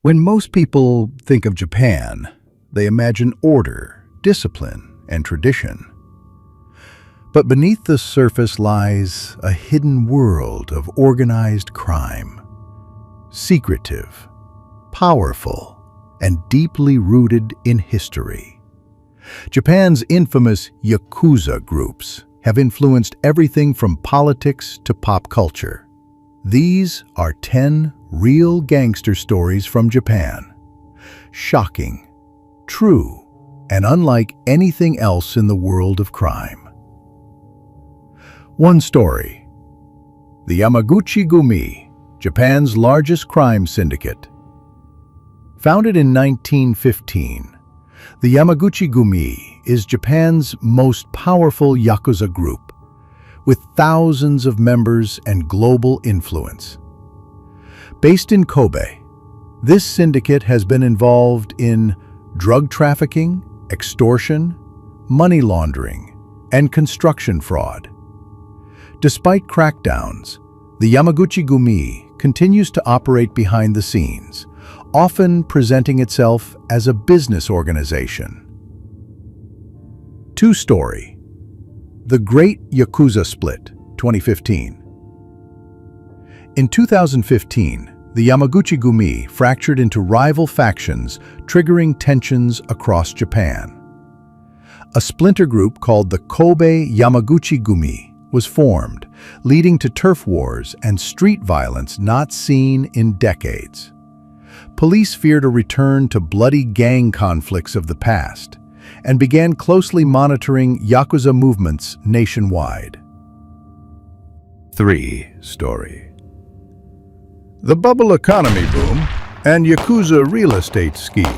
When most people think of Japan, they imagine order, discipline, and tradition. But beneath the surface lies a hidden world of organized crime. Secretive, powerful, and deeply rooted in history. Japan's infamous Yakuza groups have influenced everything from politics to pop culture. These are 10 real gangster stories from Japan. Shocking, true, and unlike anything else in the world of crime. One story. The Yamaguchi-gumi, Japan's largest crime syndicate. Founded in 1915, the Yamaguchi-gumi is Japan's most powerful Yakuza group, with thousands of members and global influence. Based in Kobe, this syndicate has been involved in drug trafficking, extortion, money laundering, and construction fraud. Despite crackdowns, the Yamaguchi-gumi continues to operate behind the scenes, often presenting itself as a business organization. Two story. The Great Yakuza Split, 2015. In 2015, the Yamaguchi-gumi fractured into rival factions, triggering tensions across Japan. A splinter group called the Kobe Yamaguchi-gumi was formed, leading to turf wars and street violence not seen in decades. Police feared a return to bloody gang conflicts of the past, and began closely monitoring Yakuza movements nationwide. 3. Story. The bubble economy boom and Yakuza real estate schemes.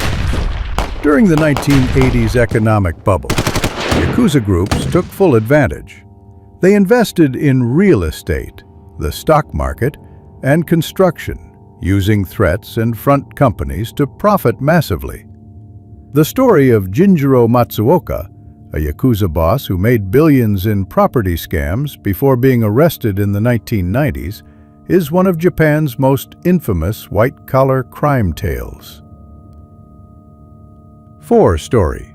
During the 1980s economic bubble, Yakuza groups took full advantage. They invested in real estate, the stock market, and construction, using threats and front companies to profit massively. The story of Jinjiro Matsuoka, a Yakuza boss who made billions in property scams before being arrested in the 1990s, is one of Japan's most infamous white-collar crime tales. 4. Story.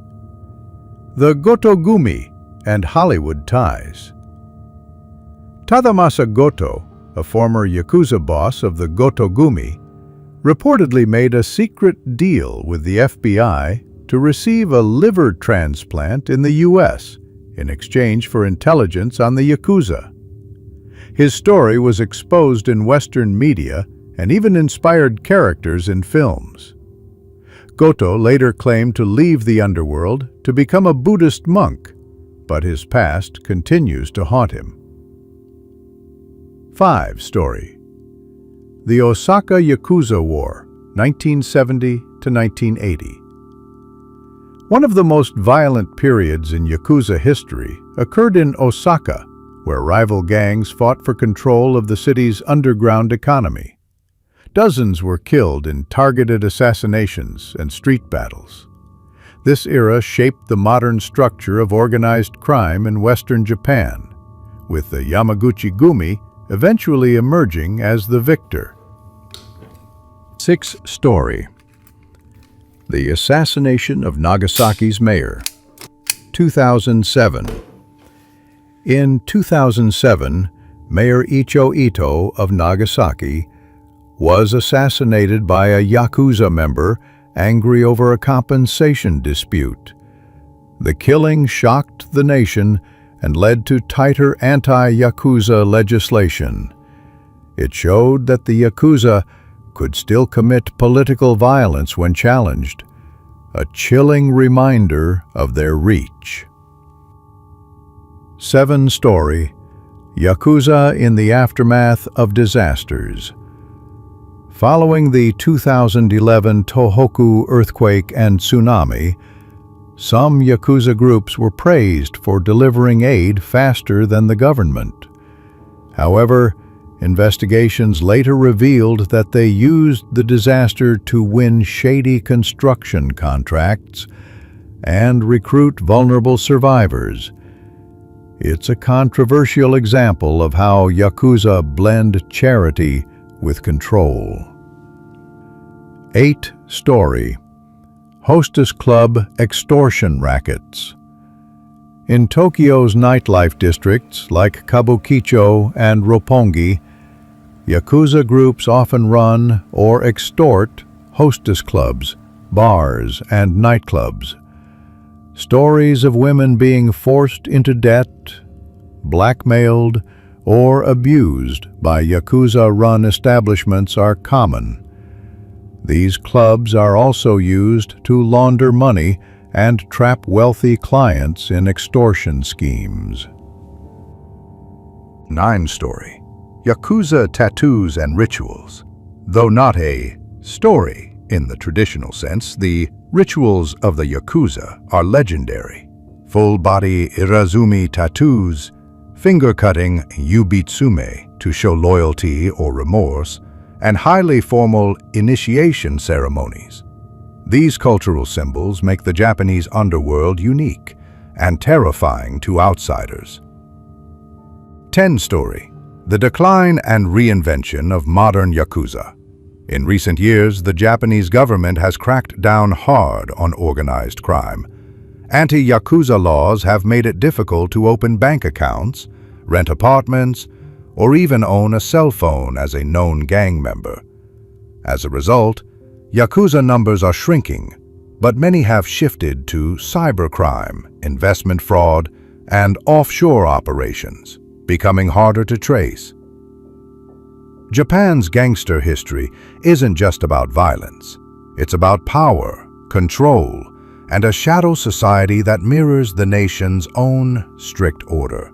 The Goto-gumi and Hollywood ties. Tadamasa Goto, a former Yakuza boss of the Goto-gumi, reportedly made a secret deal with the FBI to receive a liver transplant in the U.S. in exchange for intelligence on the Yakuza. His story was exposed in Western media and even inspired characters in films. Goto later claimed to leave the underworld to become a Buddhist monk, but his past continues to haunt him. 5. Story. The Osaka Yakuza War, 1970 to 1980. One of the most violent periods in Yakuza history occurred in Osaka, where rival gangs fought for control of the city's underground economy. Dozens were killed in targeted assassinations and street battles. This era shaped the modern structure of organized crime in Western Japan, with the Yamaguchi-gumi eventually emerging as the victor. 6. Story. The assassination of Nagasaki's mayor. 2007. In 2007, Mayor Icho Ito of Nagasaki was assassinated by a Yakuza member angry over a compensation dispute. The killing shocked the nation and led to tighter anti-Yakuza legislation. It showed that the Yakuza could still commit political violence when challenged, a chilling reminder of their reach. 7. Story. Yakuza in the aftermath of disasters. Following the 2011 Tohoku earthquake and tsunami, some Yakuza groups were praised for delivering aid faster than the government. However, investigations later revealed that they used the disaster to win shady construction contracts and recruit vulnerable survivors. It's a controversial example of how Yakuza blend charity with control. 8 Story. Hostess Club Extortion Rackets. In Tokyo's nightlife districts like Kabukicho and Roppongi, Yakuza groups often run or extort hostess clubs, bars, and nightclubs. Stories of women being forced into debt, blackmailed, or abused by Yakuza-run establishments are common. These clubs are also used to launder money and trap wealthy clients in extortion schemes. 9 Story. Yakuza tattoos and rituals. Though not a story in the traditional sense, the rituals of the Yakuza are legendary. Full-body Irazumi tattoos, finger-cutting yubitsume to show loyalty or remorse, and highly formal initiation ceremonies. These cultural symbols make the Japanese underworld unique and terrifying to outsiders. 10 Story. The decline and reinvention of modern Yakuza. In recent years, the Japanese government has cracked down hard on organized crime. Anti-Yakuza laws have made it difficult to open bank accounts, rent apartments, or even own a cell phone as a known gang member. As a result, Yakuza numbers are shrinking, but many have shifted to cybercrime, investment fraud, and offshore operations, becoming harder to trace. Japan's gangster history isn't just about violence. It's about power, control, and a shadow society that mirrors the nation's own strict order.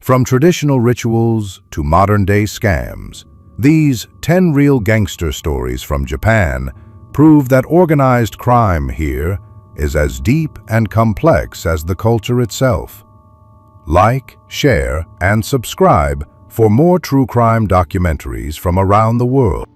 From traditional rituals to modern-day scams, these 10 real gangster stories from Japan prove that organized crime here is as deep and complex as the culture itself. Like, share, and subscribe for more true crime documentaries from around the world.